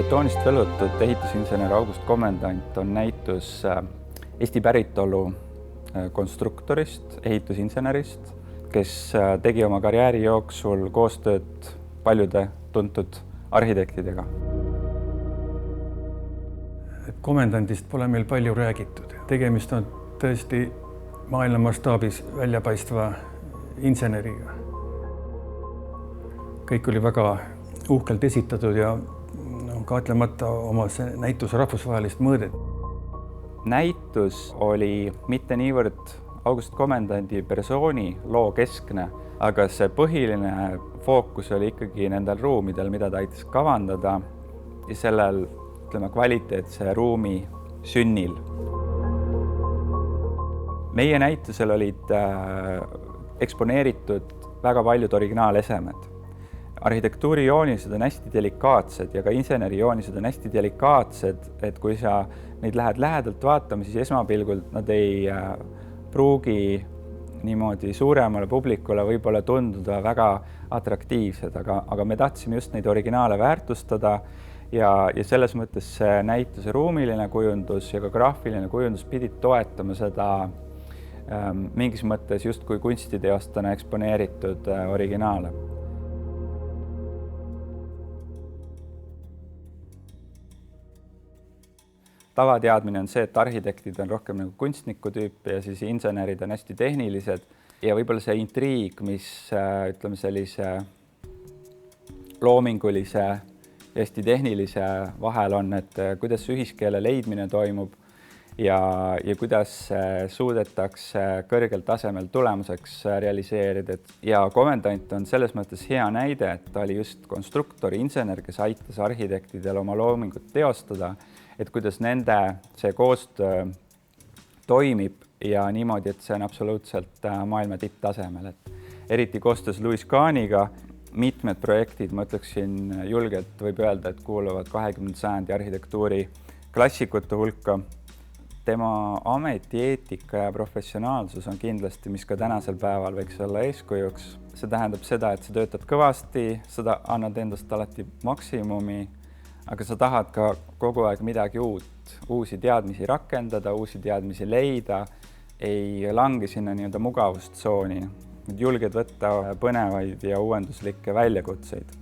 Betoonist võlutud ehitusinsener August Komendant on näitus Eesti päritolu konstruktorist, ehitusinsenerist, kes tegi oma karjääri jooksul koostööd paljude tuntud arhitektidega. Komendandist pole meil palju räägitud. Tegemist on tõesti maailma mastaabis väljapaistva inseneriga. Kõik oli väga uhkelt esitatud ja kahtlemata omas näitus rahvusvahelist mõõdet. Näitus oli mitte niivõrd August Komendandi persooni loo keskne, aga see põhiline fookus oli ikkagi nendel ruumidel, mida ta aitas kavandada ja sellel kvaliteetse ruumi sünnil. Meie näitusel olid eksponeeritud väga paljud originaalesemed. Arhitektuurijoonised on hästi delikaatsed ja ka insenerijoonised on hästi delikaatsed, et kui sa neid lähed lähedalt vaatama, siis esmapilgult nad ei pruugi niimoodi suuremale publikule võib-olla tunduda väga atraktiivsed, aga me tahtsime just neid originaale väärtustada ja selles mõttes see näituse ruumiline kujundus ja ka graafiline kujundus pidid toetama seda mingis mõttes justkui kunstiteostena eksponeeritud originaale. Tavateadmine on see, et arhitektid on rohkem nagu kunstniku tüüpi ja siis insenerid on hästi tehnilised ja võib-olla see intriig, mis ütleme sellise loomingulise ja hästi tehnilise vahel on, et kuidas ühiskeele leidmine toimub ja kuidas suudetakse kõrgel tasemel tulemuseks realiseerida. Ja Komendant on selles mõttes hea näide, et ta oli just konstruktor, insener, kes aitas arhitektidel oma loomingut teostada, et kuidas nende see koostöö toimib ja niimoodi, et see on absoluutselt maailma tipptasemel. Eriti koostöös Louis Kahniga mitmed projektid, ma ütleksin julgelt, võib öelda, et kuuluvad 20. sajandi arhitektuuri klassikute hulka. Tema ametieetika ja professionaalsus on kindlasti, mis ka tänasel päeval võiks olla eeskujuks. See tähendab seda, et sa töötad kõvasti, sa annad endast alati maksimumi, aga sa tahad ka kogu aeg midagi uut, uusi teadmisi rakendada, uusi teadmisi leida, ei lange sinna nii-öelda mugavustsooni, julged võtta põnevaid ja uuenduslikke väljakutseid.